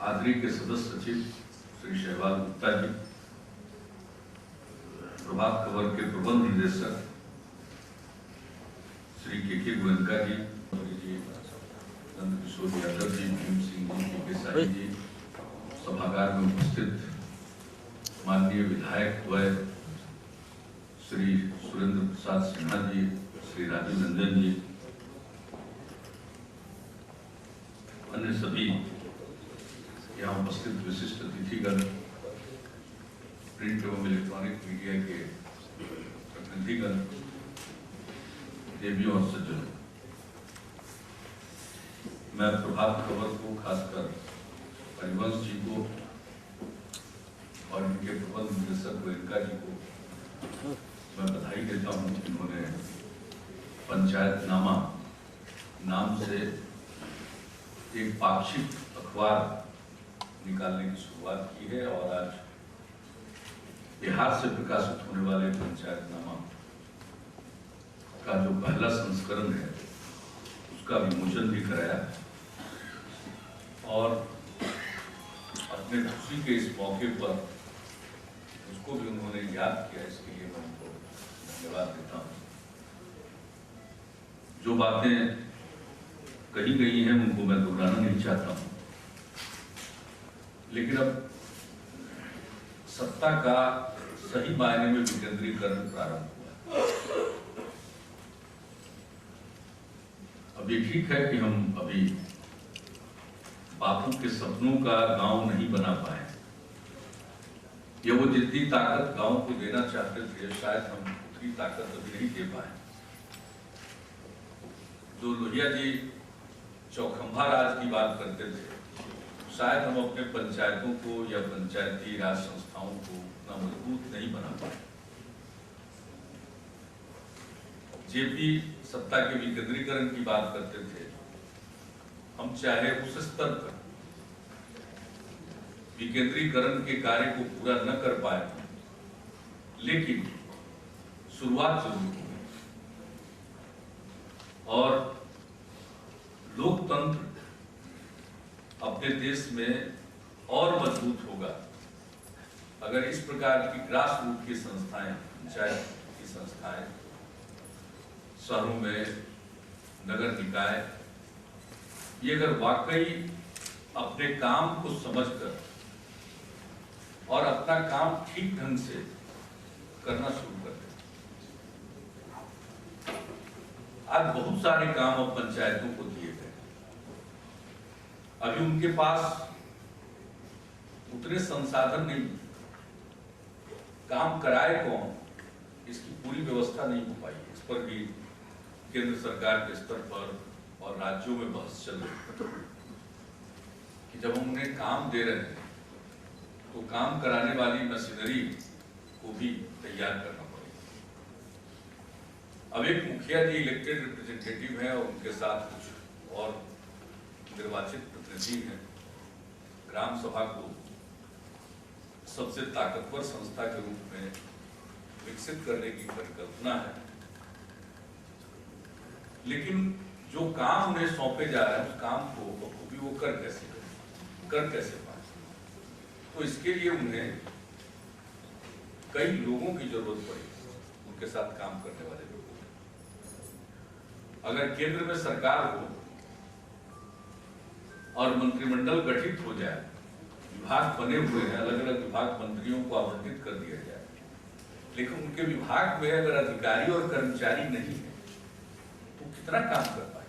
आदरी के सदस्य सचिव श्री शहबाज गुप्ता जी, प्रभात खबर के प्रबंध निदेशक श्री के गोयनका जी, नंदकिशोर यादव जी, भीम सिंह जी, के साई जी, सभागार में उपस्थित माननीय विधायक व श्री सुरेंद्र प्रसाद सिन्हा जी, श्री राजीव रंजन जी, अन्य सभी यहाँ उपस्थित विशिष्ट अतिथिगण, प्रिंट एवं इलेक्ट्रॉनिक मीडिया के प्रतिनिधिगण, देवियों और सज्जनों, मैं प्रभात खबर को, खासकर हरिवंश जी को और इनके प्रबंध निदेशक गोयनका जी को मैं बधाई देता हूँ। इन्होंने पंचायतनामा नाम से एक पाक्षिक अखबार निकालने की शुरुआत की है और आज बिहार से प्रकाशित होने वाले पंचायतनामा का जो पहला संस्करण है उसका विमोचन भी कराया और अपने खुशी के इस मौके पर उसको भी उन्होंने याद किया। इसके लिए मैं उनको धन्यवाद देता हूँ। जो बातें कही गई हैं उनको मैं दोहराना नहीं चाहता हूँ, लेकिन अब सत्ता का सही मायने में विकेंद्रीकरण प्रारंभ हुआ। अब ये ठीक है कि हम अभी बापू के सपनों का गांव नहीं बना पाए, या वो जितनी ताकत गांव को देना चाहते थे शायद हम उतनी ताकत अभी नहीं दे पाए। जो लोहिया जी चौखंभा राज की बात करते थे, शायद हम अपने पंचायतों को या पंचायती राज संस्थाओं को उतना मजबूत नहीं बना पाए। जेपी सत्ता के विकेंद्रीकरण की बात करते थे, हम चाहे उस स्तर पर विकेंद्रीकरण के कार्य को पूरा न कर पाए, लेकिन शुरुआत जरूर हुई और लोकतंत्र अपने देश में और मजबूत होगा अगर इस प्रकार की ग्रास रूट की संस्थाएं, पंचायत की संस्थाएं, शहरों में नगर निकाय, ये अगर वाकई अपने काम को समझकर और अपना काम ठीक ढंग से करना शुरू कर दें। आज बहुत सारे काम अब पंचायतों को दिए गए, अभी उनके पास उतने संसाधन नहीं, काम कराए कौन, इसकी पूरी व्यवस्था नहीं हो पाई। इस पर भी केंद्र सरकार के स्तर पर और राज्यों में बहस चल रही है कि जब हम उन्हें काम दे रहे हैं तो काम कराने वाली मशीनरी को भी तैयार करना पड़ेगा। अब एक मुखिया जी इलेक्टेड रिप्रेजेंटेटिव हैं और उनके साथ कुछ और निर्वाचित प्रतिनिधि हैं। ग्राम सभा को सबसे ताकतवर संस्था के रूप में विकसित करने की परिकल्पना है, लेकिन जो काम उन्हें सौंपे जा रहे हैं उस काम को बखूबी वो कर कैसे पाए। तो इसके लिए उन्हें कई लोगों की जरूरत पड़ेगी, उनके साथ काम करने वाले लोगों। अगर केंद्र में सरकार हो और मंत्रिमंडल गठित हो जाए, विभाग बने हुए हैं, अलग अलग विभाग मंत्रियों को आवंटित कर दिया जाए, लेकिन उनके विभाग में अगर अधिकारी और कर्मचारी नहीं है तो कितना काम कर पाए।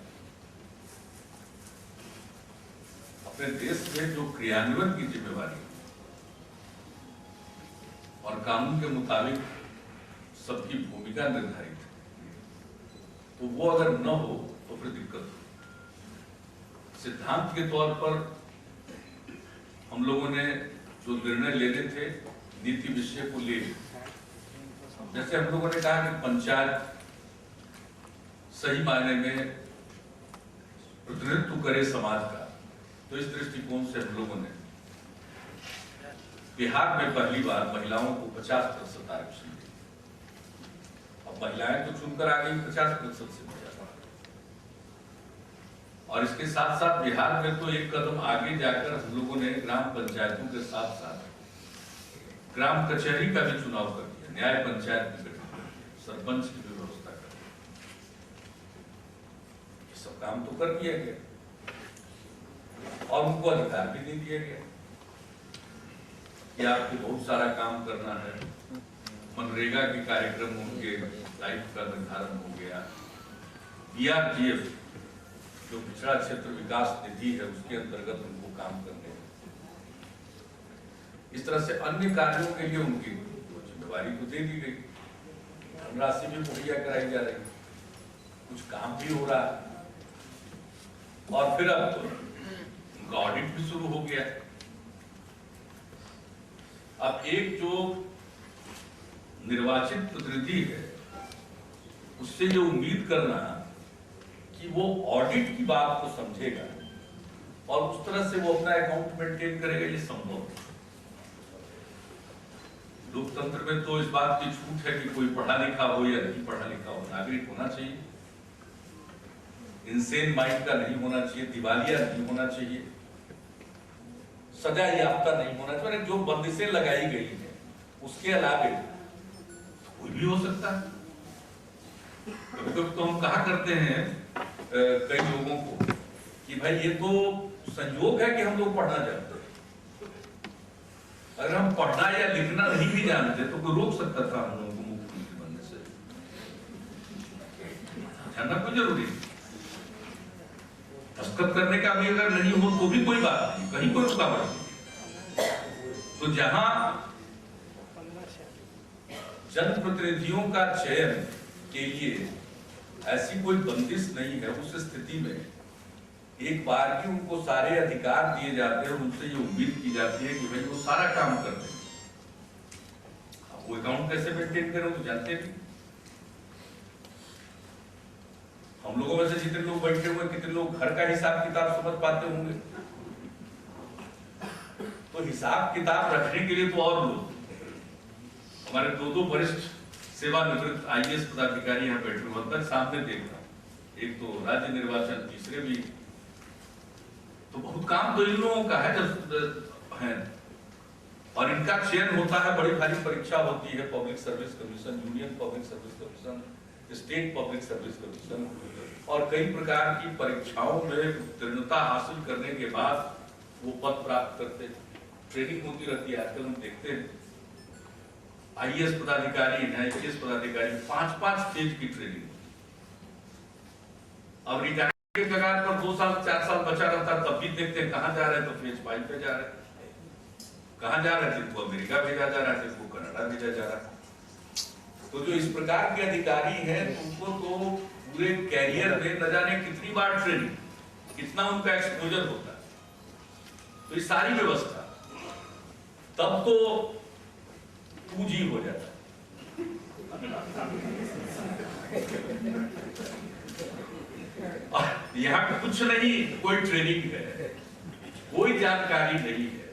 अपने देश में जो क्रियान्वयन की जिम्मेवारी और कानून के मुताबिक सबकी भूमिका निर्धारित है, तो वो अगर न हो तो फिर दिक्कत हो। सिद्धांत के तौर पर हम लोगों ने जो निर्णय लेने थे नीति विषय को ले, जैसे हम लोगों ने कहा कि पंचायत सही मायने में प्रतिनिधित्व करे समाज का, तो इस दृष्टिकोण से हम लोगों ने बिहार में पहली बार महिलाओं को 50% आरक्षण दिया। अब महिलाएं तो चुनकर आ गई 50% से ज्यादा, और इसके साथ साथ बिहार में तो एक कदम आगे जाकर हम लोगों ने ग्राम पंचायतों के साथ साथ ग्राम कचहरी का भी चुनाव कर दिया, न्याय पंचायत भी गठित कर दिया, सरपंच की भी व्यवस्था कर दी। ये सब काम तो कर दिया गया और उनको अधिकार भी दे दिया गया कि आपको बहुत सारा काम करना है। मनरेगा के कार्यक्रम उनके लाइफ का निर्धारण हो गया। BRGF जो पिछड़ा क्षेत्र विकास निधि है उसके अंतर्गत उनको काम करने हैं। इस तरह से अन्य कार्यों के लिए उनकी जिम्मेवारी तो दे दी गई, धनराशि भी मुहैया कराई जा रही, कुछ काम भी हो रहा है और फिर अब तो उनका ऑडिट भी शुरू हो गया। अब एक जो निर्वाचित प्रतिनिधि है उससे जो उम्मीद करना कि वो ऑडिट की बात को समझेगा और उस तरह से वो अपना अकाउंट मेंटेन करेगा, ये संभव है। लोकतंत्र में तो इस बात की छूट है कि कोई पढ़ा लिखा हो या नहीं पढ़ा लिखा हो, नागरिक होना चाहिए, इंसेन माइंड का नहीं होना चाहिए, दिवालिया नहीं होना चाहिए, सजा याफ्ता नहीं होना चाहिए। जो बंदिशें लगाई गई है उसके अलावा कोई भी हो सकता है। तो हम कहा करते हैं कई लोगों को कि भाई ये तो संयोग है कि हम लोग पढ़ना जानते हैं। अगर हम पढ़ना या लिखना नहीं भी जानते तो कोई रोक सकता था हम लोगों को मुख्यमंत्री बनने से? जानना कोई जरूरी नहीं। दस्तखत करने का भी अगर नहीं हो तो भी कोई बात नहीं, कहीं कोई रुकावट नहीं। तो जहां जनप्रतिनिधियों का चयन के लिए ऐसी कोई बंदिश नहीं है, उस स्थिति में एक बार की उनको सारे अधिकार दिए जाते हैं और उनसे ये उम्मीद की जाती है कि भाई वो सारा काम कर दें। वो अकाउंट कैसे मेंटेन करें तो जानते नहीं। हम लोगों में से जितने लोग बैठे हुए कितने लोग घर का हिसाब किताब समझ पाते होंगे? तो हिसाब किताब रखने के लिए तो और लोग, हमारे दो वरिष्ठ सेवानिवृत्त IAS पदाधिकारी यहाँ बैठे हुए तक सामने देख रहा हूं, एक तो राज्य निर्वाचन, तीसरे भी, तो बहुत काम तो इन लोगों का है जब है। और इनका चयन होता है, बड़ी भारी परीक्षा होती है, public service commission, union public service commission, state public service commission, और कई प्रकार की परीक्षाओं में उत्तीर्णता हासिल करने के बाद वो पद प्राप्त करते, ट्रेनिंग होती रहती है। आजकल हम देखते हैं IAS पदाधिकारी, IPS पदाधिकारी 5-5 फेज की ट्रेनिंग। अब रिटायरमेंट के कगार पर 2 साल 4 साल बचा रहता, तब भी देखते हैं कहां जा रहे हैं, तो फेज 5 पे जा रहे हैं, कहां जा रहे थे तो अमेरिका भेजा जा रहा है, तो कनाडा भेजा जा रहा है। तो जो इस प्रकार के अधिकारी हैं उनको तो पूरे कैरियर में न जाने कितनी बार ट्रेनिंग, कितना उनका एक्सपोजर होता है। तो ये सारी व्यवस्था तब तो 2G हो जाता है। यहाँ कुछ नहीं, कोई ट्रेनिंग है, कोई जानकारी नहीं है,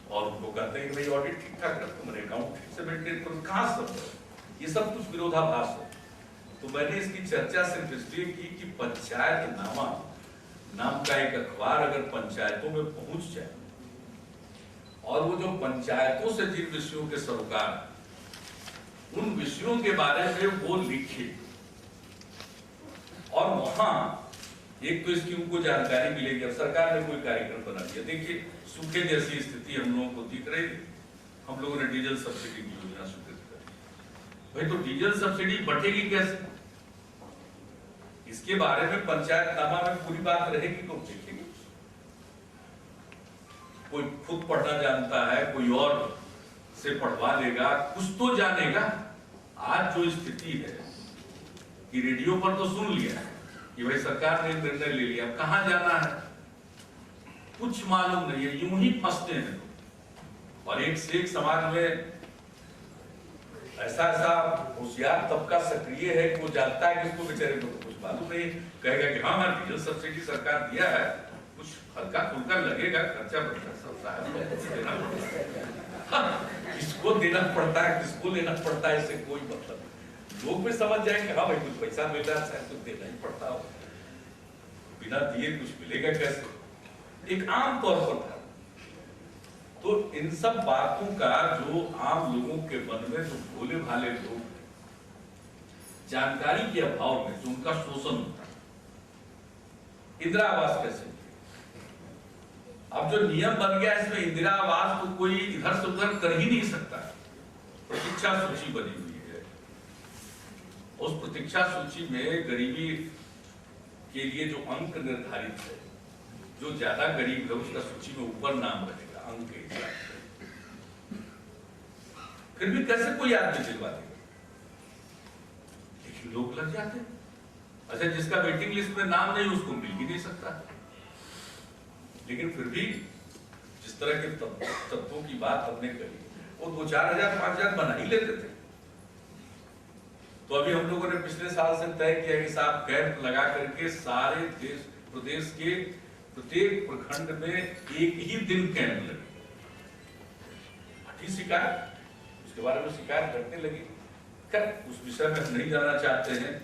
और उनको कहते हैं कि भाई ऑडिट ठीक ठाक रखो, मेरे अकाउंट ठीक से मेंटेन करो। कहां सब ये सब कुछ विरोधाभास है। तो मैंने इसकी चर्चा सिर्फ इसलिए की कि पंचायत नामा नाम का एक अखबार अगर पंचायतों में पहुंच जाए और वो जो पंचायतों से जिन विषयों के सरोकार, उन विषयों के बारे में वो लिखे और वहां एक तो इसकी उनको जानकारी मिलेगी। अब सरकार ने कोई कार्यक्रम बना दिया, देखिए सूखे जैसी स्थिति हम लोगों को दिख रही, हम लोगों ने डीजल सब्सिडी की योजना स्वीकृत कर। भाई तो डीजल सब्सिडी बढ़ेगी कैसे? इसके बारे में पंचायतनामा में पूरी बात रहेगी तो देखेंगे। कोई खुद पढ़ना जानता है, कोई और से पढ़वा लेगा, कुछ तो जानेगा। आज जो स्थिति है कि रेडियो पर तो सुन लिया कि भाई सरकार ने निर्णय ले लिया, कहां जाना है कुछ मालूम नहीं है, यूं ही फंसते हैं। और एक से एक समाज में ऐसा होशियार तबका सक्रिय है कि वो जानता है कि इसको बेचारे को तो कुछ मालूम नहीं, कहेगा कि हाँ डीजल सब्सिडी सरकार दिया है, कुछ हल्का फुल्का लगेगा, खर्चा बढ़ता सब साहब किसको देना पड़ता है, किसको लेना पड़ता है, इससे कोई मतलब नहीं। लोग भी समझ जाएंगे हाँ भाई कुछ पैसा मिल रहा है, शायद कुछ देना ही पड़ता हो। बिना दिए कुछ मिलेगा कैसे, एक आम तौर पर था। तो इन सब बातों का जो आम लोगों के मन में, जो भोले भाले लोग जानकारी के अभाव में जो उनका शोषण होता है, इंदिरा आवास कैसे, अब जो नियम बन गया इसमें इंदिरा आवास को कोई इधर से उधर कर ही नहीं सकता। प्रतीक्षा सूची बनी हुई है, उस प्रतीक्षा सूची में गरीबी के लिए जो अंक निर्धारित है, जो ज्यादा गरीब है उसका सूची में ऊपर नाम रहेगा अंक के हिसाब से। फिर भी कैसे कोई आदमी दिलवा देगा, लेकिन लोग लग जाते हैं। अच्छा, जिसका वेटिंग लिस्ट में नाम नहीं उसको मिल भी नहीं सकता। लेकिन फिर भी जिस तरह के तत्वों की बात हमने करी, वो 2-4 हजार 5 हजार बना ही लेते थे। तो अभी हम लोगों ने पिछले साल से तय किया कि साहब कैंप लगा करके सारे देश प्रदेश के प्रत्येक प्रखंड में एक ही दिन कैंप लगे। हटी शिकायत, उसके बारे में शिकायत घटने लगी। खैर उस विषय में हम नहीं जाना चाहते हैं।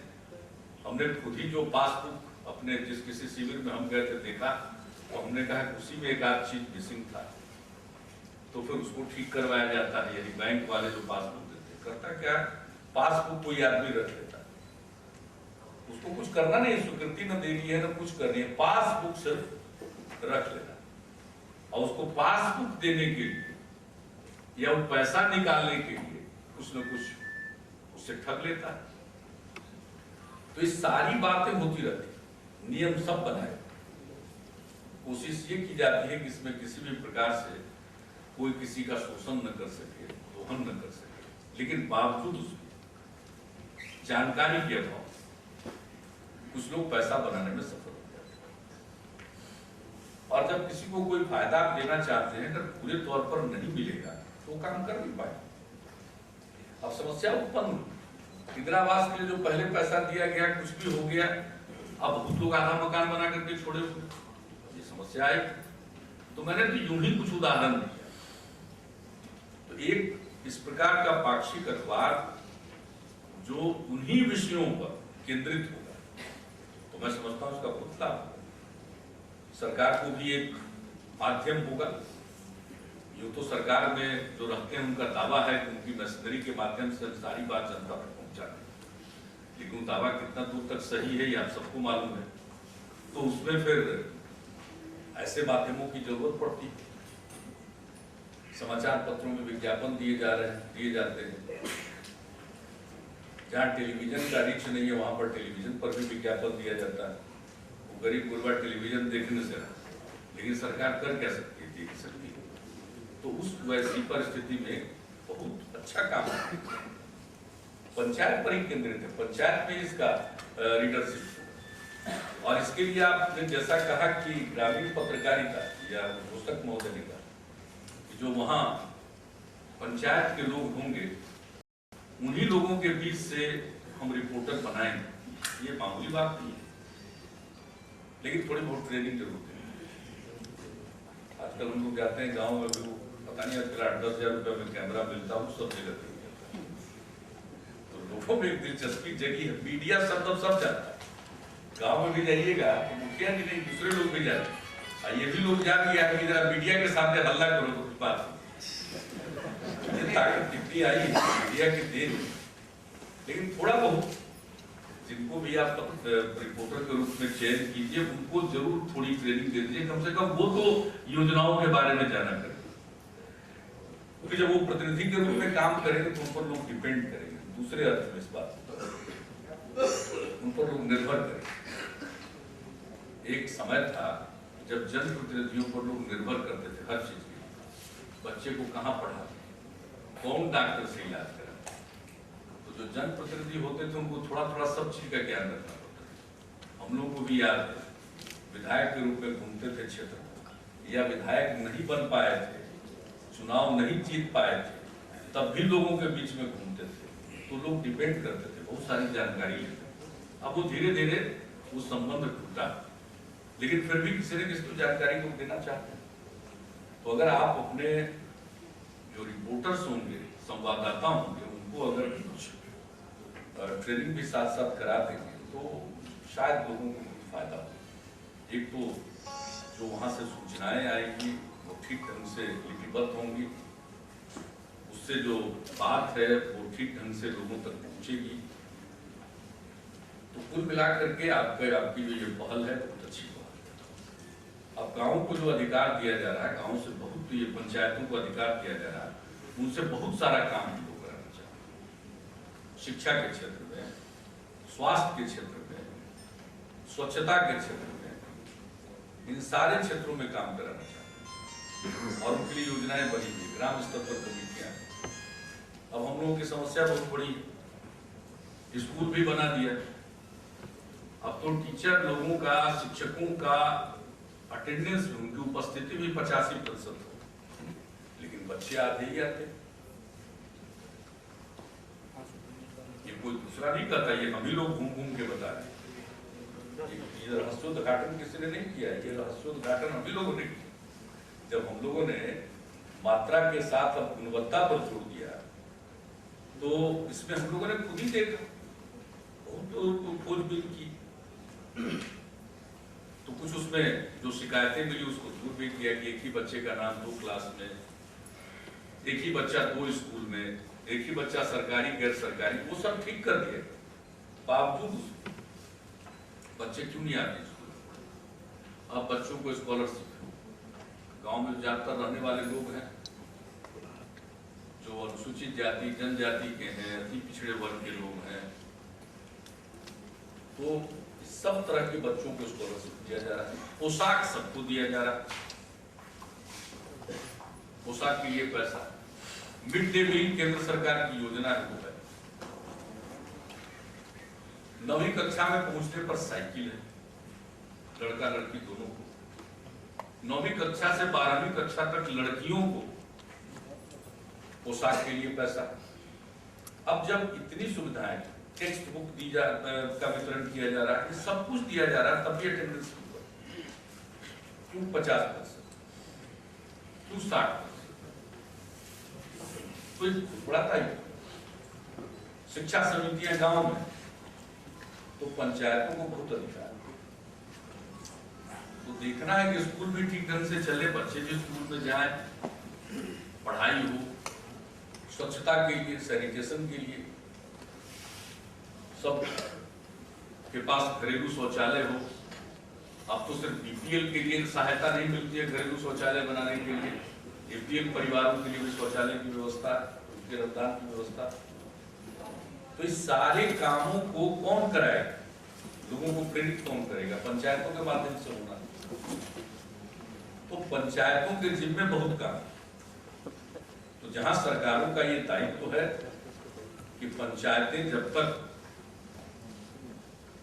हमने खुद ही जो पासबुक अपने जिस किसी शिविर में हम गए थे देखा, तो हमने कहा कि उसी में एक आध चीज मिसिंग था, तो फिर उसको ठीक करवाया जाता है। यही बैंक वाले जो पासबुक देते, करता क्या, पासबुक कोई आदमी रख लेता, उसको कुछ करना नहीं, स्वीकृति न देनी है न कुछ करनी है, पासबुक सिर्फ रख लेना, और उसको पासबुक देने के लिए या वो पैसा निकालने के लिए कुछ न कुछ उससे ठग लेता है। तो ये सारी बातें होती रहती, नियम सब बनाए, कोशिश ये की जाती है कि इसमें किसी भी प्रकार से कोई किसी का शोषण न कर सके, दोहन न कर सके। लेकिन बावजूद उसमें जानकारी के अभाव कुछ लोग पैसा बनाने में सफल हो जाते हैं। और जब किसी को कोई फायदा आप देना चाहते हैं, अगर पूरे तौर पर नहीं मिलेगा तो वो काम कर नहीं पाए। अब समस्या उत्पन्न, इंदिरा आवास के लिए जो पहले पैसा दिया गया कुछ भी हो गया, अब बहुत लोग आधा मकान बना करके छोड़े हुए, ये समस्या आई। तो मैंने तो यूं ही कुछ उदाहरण दिया। तो एक इस प्रकार का पाक्षिक अखबार जो उन्हीं विषयों पर केंद्रित होगा, तो मैं समझता हूं उसका बहुत लाभ होगा, सरकार को भी एक माध्यम होगा। यूं तो सरकार में जो रहते हैं उनका दावा है कि उनकी मशीनरी के माध्यम से सारी बात जनता तक पहुंचाना, लेकिन दावा कितना दूर तक सही है ये आप सबको मालूम है। तो उसमें फिर ऐसे माध्यमों की जरूरत पड़ती है। समाचार पत्रों में विज्ञापन दिए जाते हैं। जहाँ टेलीविजन का रीच नहीं है वहां पर टेलीविजन पर भी विज्ञापन दिया जाता है। वो गरीब गुरबा टेलीविजन देखने से रहा, लेकिन सरकार कर क्या सकती है, देख सकती है। तो उस वैसी परिस्थिति में बहुत अच्छा काम है, पंचायत पर ही केंद्रित है, पंचायत में इसका रीडरशिप। और इसके लिए आपने जैसा कहा कि ग्रामीण पत्रकारिता या घोषक महोदय ने कहा, जो वहां पंचायत के लोग होंगे उन्हीं लोगों के बीच से हम रिपोर्टर बनाएंगे, ये मामूली बात नहीं है, लेकिन थोड़ी बहुत ट्रेनिंग जरूर है। आजकल हम लोग जाते हैं गाँव में भी, पता नहीं आजकल 8-10 हजार रुपये में कैमरा मिलता है, सब जगह पे मिलता है। तो लोगों में एक दिलचस्पी जगी है, मीडिया सब जाता है। गाँव में भी जाइएगा तो मुखिया जी नहीं दूसरे लोग भी जाते हैं, ये भी लोग जान गया कि जरा मीडिया के सामने हल्ला करो तो बात, ये ताकत कितनी आई मीडिया की देन। लेकिन थोड़ा बहुत जिनको भी आप रिपोर्टर के रूप में चयन कीजिए, उनको जरूर थोड़ी ट्रेनिंग दे दीजिए, कम से कम वो तो योजनाओं के बारे में जाना करें, क्योंकि जब वो प्रतिनिधि के रूप में काम करेंगे तो उन पर लोग डिपेंड करेंगे, दूसरे अर्थ में इस बात उन पर लोग निर्भर करेंगे। एक समय था जब जनप्रतिनिधियों पर लोग निर्भर करते थे हर चीज के, बच्चे को कहाँ पढ़ाते, कौन डॉक्टर से इलाज कराते। तो जो जनप्रतिनिधि होते थे उनको थोड़ा थोड़ा सब चीज का ज्ञान रखना पड़ता था। हम लोग को भी याद है, विधायक के रूप में घूमते थे क्षेत्र में, या विधायक नहीं बन पाए थे, चुनाव नहीं जीत पाए थे, तब भी लोगों के बीच में घूमते थे, तो लोग डिपेंड करते थे, बहुत सारी जानकारी लेते। अब वो धीरे धीरे वो संबंध टूटा, लेकिन फिर भी किसी न किसी को जानकारी को देना चाहते हैं। तो अगर आप अपने जो रिपोर्टर्स होंगे, संवाददाता होंगे, उनको अगर कुछ ट्रेनिंग भी साथ साथ करा देंगे तो शायद लोगों को फायदा हो। एक तो जो वहां से सूचनाएं आएंगी वो ठीक ढंग से लिपिबद्ध होंगी, उससे जो बात है वो ठीक ढंग से लोगों तक पहुंचेगी। तो कुल मिलाकर के आपकी जो ये पहल है बहुत अच्छी पहल है। अब गाँव को जो अधिकार दिया जा रहा है, गाँव से बहुत ये पंचायतों को अधिकार दिया जा रहा है, उनसे बहुत सारा काम हम लोग कराना चाहते हैं। शिक्षा के क्षेत्र में, स्वास्थ्य के क्षेत्र में, स्वच्छता के क्षेत्र में, इन सारे क्षेत्रों में काम कराना चाहते हैं और उनके लिए योजनाएं बनी हुई, ग्राम स्तर पर कमेटियां। अब हम लोगों की समस्या बहुत बड़ी, स्कूल भी बना दिया, अब तो टीचर लोगों का, शिक्षकों का अटेंडेंस, उनकी उपस्थिति भी 85% हो, लेकिन बच्चे आते ही आते। ये कोई दूसरा नहीं कहता, ये हम ही लोग घूम घूम के बता रहे। ये रहस्योद्घाटन किसी ने नहीं किया, ये रहस्योद्घाटन हम ही लोगों ने किया। जब हम लोगों ने मात्रा के साथ अब गुणवत्ता पर जोर दिया, तो इसमें हम लोगों ने खुद ही देखा, बहुत खोजबीन की, तो कुछ उसमें जो शिकायतें मिली उसको दूर भी किया कि एक ही बच्चे का नाम 2 क्लास में, एक ही बच्चा 2 स्कूल में, एक ही बच्चा सरकारी गैर सरकारी, वो सब ठीक कर दिए। बावजूद बच्चे क्यों नहीं आते स्कूल? अब बच्चों को स्कॉलरशिप, गांव में ज्यादातर रहने वाले लोग हैं जो अनुसूचित जाति जनजाति के हैं, अति पिछड़े वर्ग के लोग हैं, तो सब तरह के बच्चों को स्कॉलरशिप दिया जा रहा है। पोशाक सबको दिया जा रहा है, पोशाक के लिए पैसा, मिड डे मील केंद्र सरकार की योजना है वो है। 9वीं कक्षा में पहुंचने पर साइकिल है लड़का लड़की दोनों को। 9वीं कक्षा से 12वीं कक्षा तक लड़कियों को पोशाक के लिए पैसा। अब जब इतनी सुविधाएं, टेक्स्ट बुक का वितरण किया जा रहा है, सब कुछ दिया जा रहा है, तब भी अटेंडेंस क्यों 50%, क्यों 60%? कोई बढ़ाता ही। शिक्षा समितियां गांव में, तो पंचायतों को बहुत अधिकार है। तो देखना है कि स्कूल भी ठीक ढंग से चले, बच्चे भी स्कूल में जाए, पढ़ाई हो, स्वच्छता के लिए, सैनिटेशन के लिए, सब के पास घरेलू शौचालय हो। अब तो सिर्फ बीपीएल के लिए सहायता नहीं मिलती है घरेलू शौचालय बनाने के लिए, एपीएल परिवारों के लिए भी शौचालय की व्यवस्था, उनके रमदान की व्यवस्था। तो इस सारे कामों को कौन कराएगा? लोगों को प्रेरित कौन करेगा? पंचायतों के माध्यम से होना। तो पंचायतों के जिम्मे बहुत काम। तो जहां सरकारों का ये दायित्व है कि पंचायतें जब तक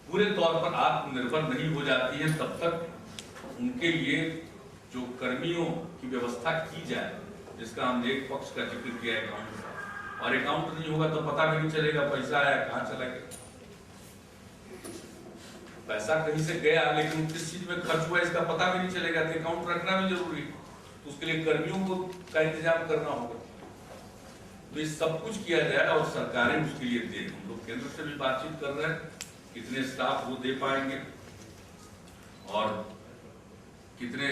पूरे तौर पर आत्मनिर्भर नहीं हो जाती है, तब तक उनके लिए जो कर्मियों की व्यवस्था की जाए, जिसका हमने एक पक्ष का जिक्र किया अकाउंट का, और अकाउंट नहीं होगा तो पता भी नहीं चलेगा पैसा आया कहां चला गया। पैसा कहीं से गया लेकिन किस चीज में खर्च हुआ इसका पता भी नहीं चलेगा, तो अकाउंट रखना भी जरूरी है। तो उसके लिए कर्मियों को का इंतजाम करना होगा। तो ये सब कुछ किया जाए और सरकारें उसके लिए दे। हम लोग केंद्र से भी बातचीत कर रहे हैं, कितने स्टाफ वो दे पाएंगे और कितने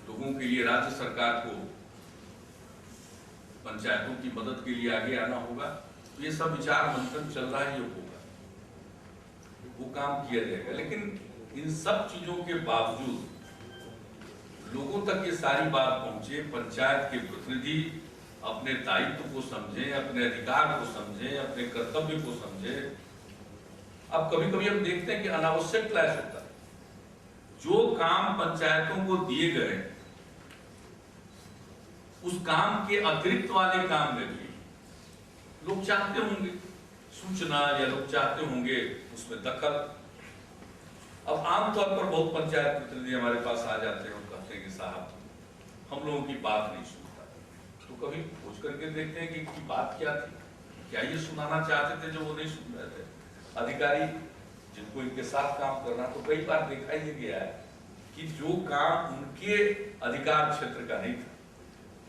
लोगों के लिए राज्य सरकार को पंचायतों की मदद के लिए आगे आना होगा। तो ये सब विचार मंथन चल रहा है, ये होगा, वो काम किया जाएगा। लेकिन इन सब चीजों के बावजूद लोगों तक ये सारी बात पहुंचे, पंचायत के प्रतिनिधि अपने दायित्व को समझें, अपने अधिकार को समझें, अपने कर्तव्य को समझें। अब कभी कभी हम देखते हैं कि अनावश्यक क्लैश होता है। जो काम पंचायतों को दिए गए उस काम के अतिरिक्त वाले काम में भी लोग चाहते होंगे सूचना, या लोग चाहते होंगे उसमें दखल। अब आमतौर पर बहुत पंचायत प्रतिनिधि हमारे पास आ जाते हैं और कहते हैं कि साहब हम लोगों की बात नहीं सुनता। तो कभी पूछ करके देखते हैं कि बात क्या थी, क्या ये सुनाना चाहते थे जो वो नहीं सुन रहे थे? अधिकारी जिनको इनके साथ काम करना, तो कई बार देखा ही गया है कि जो काम उनके अधिकार क्षेत्र का नहीं था,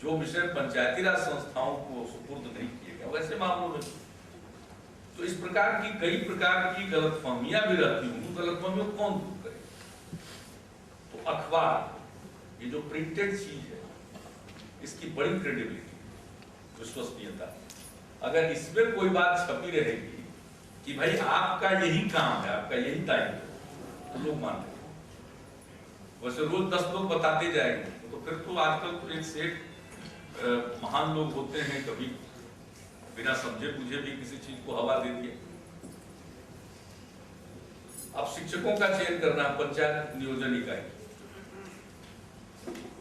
जो विषय पंचायती राज संस्थाओं को सुपुर्द नहीं किए गए, वैसे मामलों में तो इस प्रकार की कई प्रकार की गलतफहमियां भी रहती होंगी। गलतफहमियों को कौन दूर करे? तो अखबार, ये जो प्रिंटेड चीज है, इसकी बड़ी क्रेडिबिलिटी, विश्वसनीयता, अगर इसमें कोई बात छपी रहेगी कि भाई आपका यही काम है, आपका यही दायित्व है, तो लोग मानते हैं। वैसे रोज 10 लोग बताते जाएंगे तो फिर तो आजकल तो एक से महान लोग होते हैं, कभी बिना समझे बुझे भी किसी चीज को हवा दे दिए। अब शिक्षकों का चयन करना पंचायत नियोजन इकाई,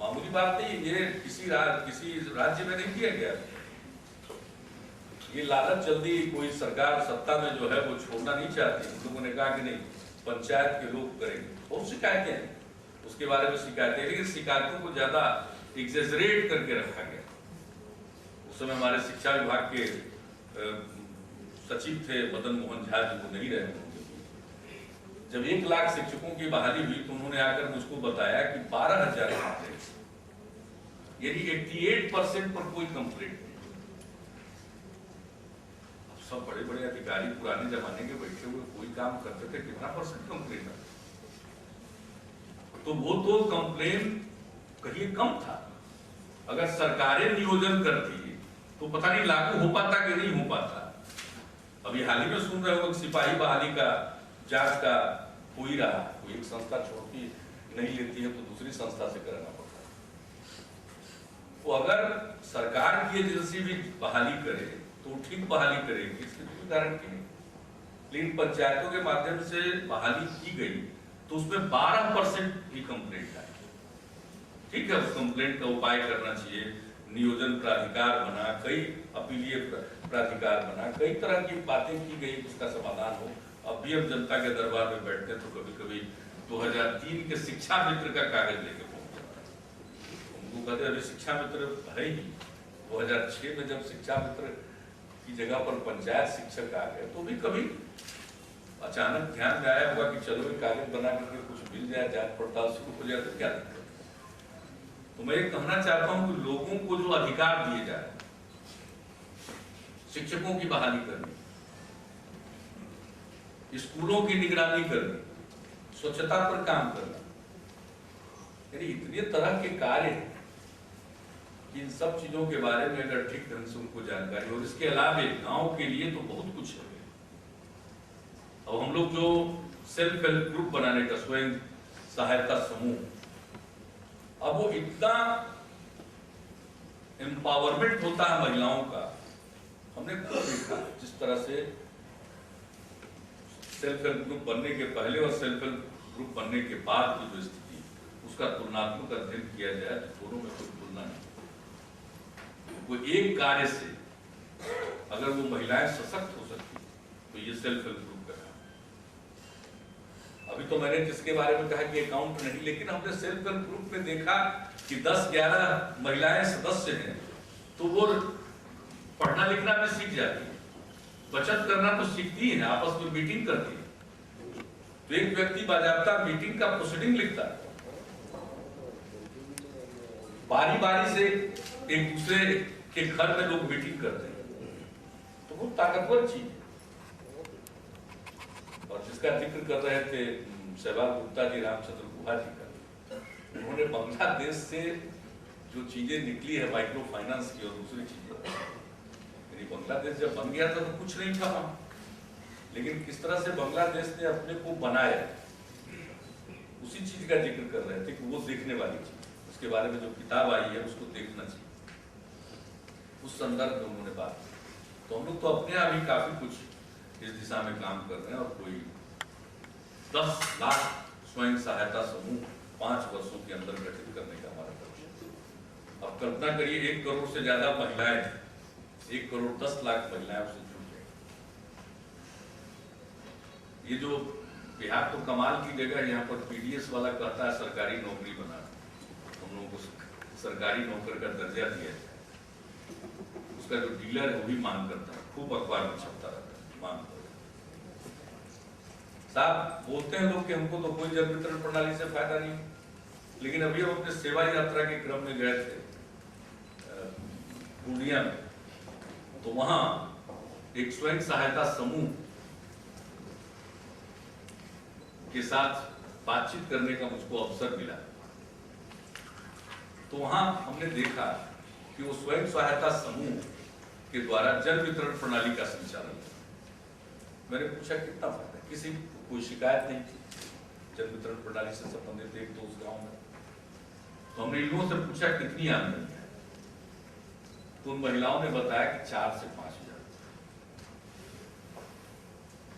मामूली बात नहीं, ये किसी राज्य में नहीं किया गया। ये लालच जल्दी कोई सरकार सत्ता में जो है वो छोड़ना नहीं चाहती। लोगों ने कहा कि नहीं, पंचायत के लोग करेंगे। बहुत शिकायतें हैं, उसके बारे में शिकायतें, लेकिन शिकायतों को ज्यादा एग्जेजरेट करके रखा गया। उस समय हमारे शिक्षा विभाग के सचिव थे मदन मोहन झा जी, वो नहीं रहे होंगे। जब 1 लाख शिक्षकों की बहाली हुई तो उन्होंने आकर मुझको बताया कि 12,000 कंप्लेंट, यानी 88% पर कोई कंप्लेंट नहीं। अब सब बड़े बड़े अधिकारी पुराने जमाने के बैठे हुए कोई काम करते थे, कितना % कंप्लेंट है? तो वो तो कंप्लेन कहीं कम था। अगर सरकारें नियोजन करती तो पता नहीं लागू हो पाता कि नहीं हो पाता। अभी हाल ही में सुन रहे हो सिपाही बहाली का जांच का हो ही रहा, कोई एक संस्था छोड़ती नहीं लेती है तो दूसरी संस्था से कराना पड़ता है। तो अगर सरकार की एजेंसी भी बहाली करे तो ठीक बहाली करेगी, इसकी कोई गारंटी नहीं। लेकिन पंचायतों के माध्यम से बहाली की गई तो उसमें 12% ही कंप्लेंट आई। ठीक है, उस कंप्लेंट का उपाय करना चाहिए, नियोजन प्राधिकार बना, कई अपीलीय प्राधिकार बना, कई तरह की बातें की गई, उसका समाधान हो। अब भी हम जनता के दरबार में बैठते हैं तो कभी कभी 2003 के शिक्षा मित्र का कागज लेके पहुंच जाता है। उनको कहते अभी शिक्षा मित्र है ही। 2006 में जब शिक्षा मित्र की जगह पर पंचायत शिक्षक आ गए तो भी कभी अचानक ध्यान में आया होगा कि चलो एक कागज बना करके कुछ मिल जाए, जांच पड़ताल शुरू हो जाए तो क्या दिक्कत। तो मैं ये कहना चाहता हूं कि लोगों को जो अधिकार दिए जाए, शिक्षकों की बहाली करनी, स्कूलों की निगरानी करनी, स्वच्छता पर काम करना, यानी इतने तरह के कार्य हैं कि इन सब चीजों के बारे में अगर ठीक ढंग से उनको जानकारी, और इसके अलावा गांव के लिए तो बहुत कुछ है। अब हम लोग जो सेल्फ हेल्प ग्रुप बनाने का, स्वयं सहायता समूह, अब वो इतना एम्पावरमेंट होता है महिलाओं का, हमने खुद देखा जिस तरह से सेल्फ हेल्प ग्रुप बनने के पहले और सेल्फ हेल्प ग्रुप बनने के बाद की जो स्थिति, उसका तुलनात्मक अध्ययन किया जाए तो दोनों में कोई तुलना नहीं। कोई एक कार्य से अगर वो महिलाएं सशक्त हो सकती तो ये सेल्फ हेल्प ग्रुप का काम। अभी तो मैंने जिसके बारे में कहा कि अकाउंट नहीं, लेकिन हमने सेल्फ हेल्प ग्रुप में देखा कि 10-11 महिलाएं सदस्य हैं तो वो पढ़ना लिखना भी सीख जाती है, बचत करना तो सीखती है, आपस में मीटिंग करती है। तो एक व्यक्ति बाजाबता मीटिंग का प्रोसीडिंग लिखता है, बारी बारी से एक दूसरे के घर में लोग मीटिंग करते हैं, तो वो ताकतवर चीज है। और जिसका जिक्र कर रहे थे सहवाग गुप्ता जी, रामचंद्र गुहा जी का, उन्होंने बांग्लादेश से जो चीजें निकली है माइक्रो फाइनेंस की और दूसरी चीजें, यानी बांग्लादेश जब बन गया था तो कुछ नहीं था वहां, लेकिन किस तरह से बांग्लादेश ने अपने को बनाया, उसी चीज का जिक्र कर रहे थे कि वो देखने वाली चीज, उसके बारे में जो किताब आई है उसको देखना चाहिए। उस संदर्भ में उन्होंने बात की। तो हम लोग तो अपने यहाँ भी काफी कुछ इस दिशा में काम कर रहे हैं, और कोई 10 लाख स्वयं सहायता समूह 5 वर्षों के अंदर गठित करने का हमारा लक्ष्य है। अब कल्पना करिए 1 करोड़ से ज्यादा महिलाएं, 1 करोड़ 10 लाख महिलाएं उससे जुड़ गई। ये जो बिहार तो कमाल की जगह, यहाँ पर पीडीएस वाला कहता है सरकारी नौकरी बना, हम लोगों को सरकारी नौकर का दर्जा दिया जाए। उसका जो डीलर है वो भी मांग करता है, खूब अखबार में छपता रहता है, मांग करता है। साहब बोलते हैं लोग कि हमको तो कोई जन वितरण प्रणाली से फायदा नहीं, लेकिन अभी हम अपने सेवा यात्रा के क्रम में गए थे पूर्णिया में, तो वहां एक स्वयं सहायता समूह के साथ बातचीत करने का मुझको अवसर मिला। तो वहां हमने देखा कि वो स्वयं सहायता समूह के द्वारा जन वितरण प्रणाली का संचालन। मैंने पूछा कितना फायदा, किसी को कोई शिकायत नहीं थी जन वितरण प्रणाली से संबंधित एक तो उस गाँव में। तो हमने इन लोगों से पूछा कितनी आमदनी है, तो उन महिलाओं ने बताया कि 4 से 5 हजार।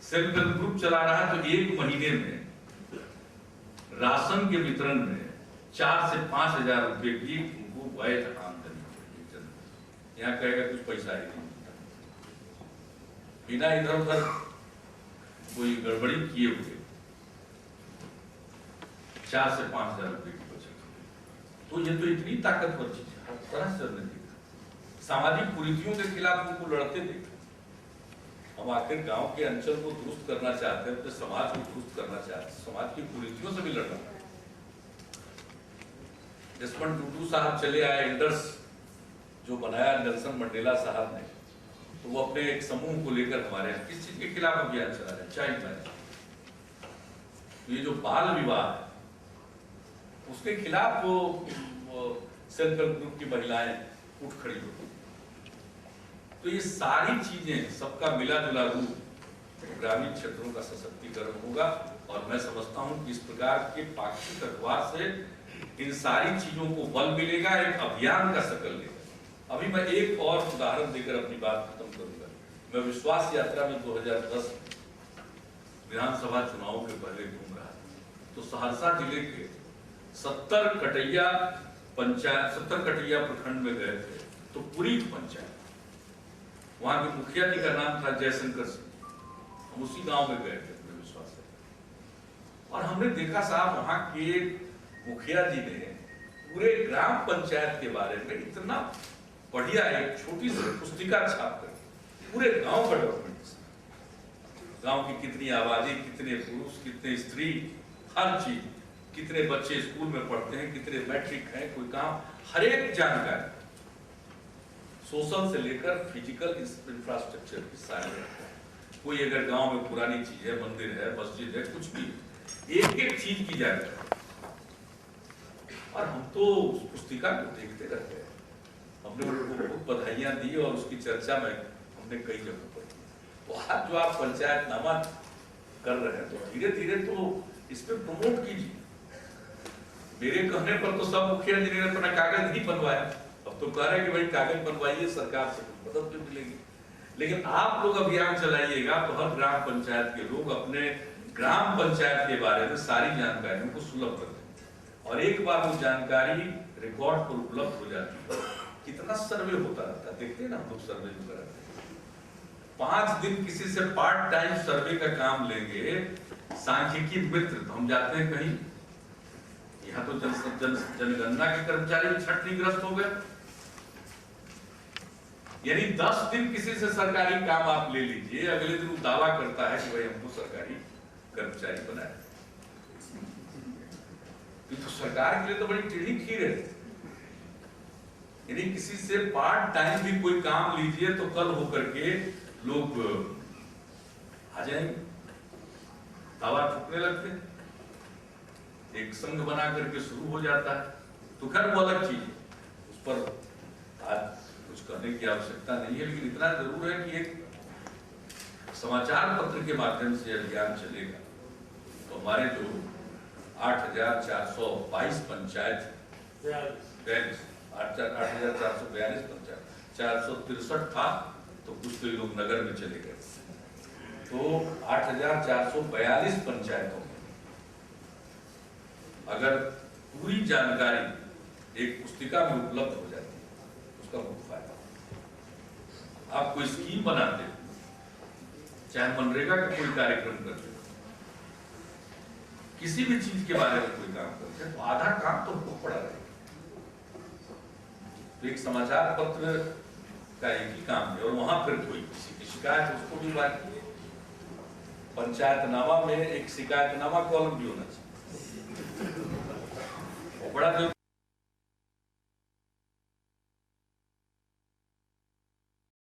सेल्फ हेल्प ग्रुप चला रहा है तो एक महीने में राशन के वितरण में 4 से 5 हजार रुपए की उनको वैध आमदनी। यहाँ कहेगा कुछ पैसा ही नहीं मिलता, बिना इधर उधर कोई गड़बड़ी किए हुए 4 से 5 हजार रुपए की बचत। तो ये तो इतनी ताकतवर चीज है, हर तरह से हमने देखा। सामाजिक कुरीतियों के खिलाफ उनको लड़ते देखा। हम आखिर गांव के अंचल को दुरुस्त करना चाहते हैं, अपने समाज को दुरुस्त करना चाहते हैं, समाज की कुरीतियों से भी लड़ना। जसवंत टूटू साहब चले आए, इंडस जो बनाया नेल्सन मंडेला साहब ने, तो वो अपने एक समूह को लेकर हमारे यहाँ किस चीज के खिलाफ अभियान चला रहे हैं, चाइल्ड मैरिज। तो ये जो बाल विवाह है उसके खिलाफ वो सेल्फ हेल्प ग्रुप की महिलाएं उठ खड़ी होती। तो ये सारी चीजें, सबका मिला जुला रूप ग्रामीण क्षेत्रों का सशक्तिकरण होगा। और मैं समझता हूं कि इस प्रकार के पाक्षिक अखबार से इन सारी चीजों को बल मिलेगा, एक अभियान का शकल लेगा। अभी मैं एक और उदाहरण देकर अपनी बात खत्म करूंगा। मैं विश्वास यात्रा में 2010 विधानसभा चुनाव के पहले घूम रहा था, तो सहरसा जिले के 70 कटैया प्रखंड में गए थे। तो पूरी पंचायत, वहां के मुखिया जी का नाम था जयशंकर सिंह, हम उसी गांव में गए थे अपने विश्वास से। और हमने देखा साहब, वहां के मुखिया जी ने पूरे ग्राम पंचायत के बारे में इतना बढ़िया एक छोटी सी पुस्तिका छाप कर पूरे गांव का डेवलपमेंट, गांव की कितनी आबादी, कितने पुरुष, कितने स्त्री, हर चीज, कितने बच्चे स्कूल में पढ़ते हैं, कितने मैट्रिक हैं, कोई काम, हर एक जानकारी, सोशल से लेकर फिजिकल इंफ्रास्ट्रक्चर की सारी। कोई अगर गांव में पुरानी चीज है, मंदिर है, मस्जिद है, कुछ भी, एक एक चीज की जानकारी। और हम तो उस पुस्तिका को देखते रहते हैं। हमने उनको बहुत बधाइयां दी और उसकी चर्चा में हमने कई जगहों पर की। तो आज जो आप पंचायतनामा कर रहे हैं, तो धीरे धीरे तो इस पर प्रमोट कीजिए। मेरे कहने पर तो सब मुखिया जी ने अपना कागज नहीं बनवाया, अब तो कह रहे हैं कि भाई कागज बनवाइए, सरकार से मदद भी मिलेगी। लेकिन आप लोग अभियान चलाइएगा तो हर ग्राम पंचायत के लोग अपने ग्राम पंचायत के बारे में सारी जानकारियों को सुलभ कर दें। और एक बार वो जानकारी रिकॉर्ड पर उपलब्ध हो जाती है, कितना सर्वे होता रहता है, देखते हैं ना हम लोग सर्वे जो कराते हैं। 5 दिन किसी से पार्ट टाइम सर्वे का काम लेंगे, सांख्यिकी मित्र, तो हम जाते हैं कहीं, यहाँ तो जनगणना के कर्मचारी भी छटनीग्रस्त हो गए। यानी 10 दिन किसी से सरकारी काम आप ले लीजिए, अगले दिन वो दावा करता है कि भाई हमको सरकारी कर्मचारी बनाए। तो सरकार के लिए तो बड़ी टेढ़ी खीर है। यानी किसी से पार्ट टाइम भी कोई काम लीजिए तो कल होकर के लोग आ जाएंगे, दावा ठुकने लगते हैं, एक संघ बना करके शुरू हो जाता है। तो खैर वो अलग चीज है, उस पर आज कुछ करने की आवश्यकता नहीं है। लेकिन इतना जरूर है कि एक समाचार पत्र के माध्यम से अभियान चलेगा तो हमारे जो 8,422 पंचायत, 8,442 पंचायत, 463 था तो कुछ लोग नगर में चले गए, तो 8,442 पंचायतों में अगर पूरी जानकारी एक पुस्तिका में उपलब्ध हो जाती है, उसका बहुत फायदा। आप कोई स्कीम बनाते, चाहे मनरेगा का कोई कार्यक्रम करते, किसी भी चीज के बारे में कोई काम करते हैं, तो आधा काम तो हमको पड़ा रहेगा। तो एक समाचार पत्र का एक ही काम है, और वहां फिर कोई किसी की शिकायत उसको भी बात की। पंचायतनामा में एक शिकायतनामा कॉलम भी होना चाहिए, बड़ा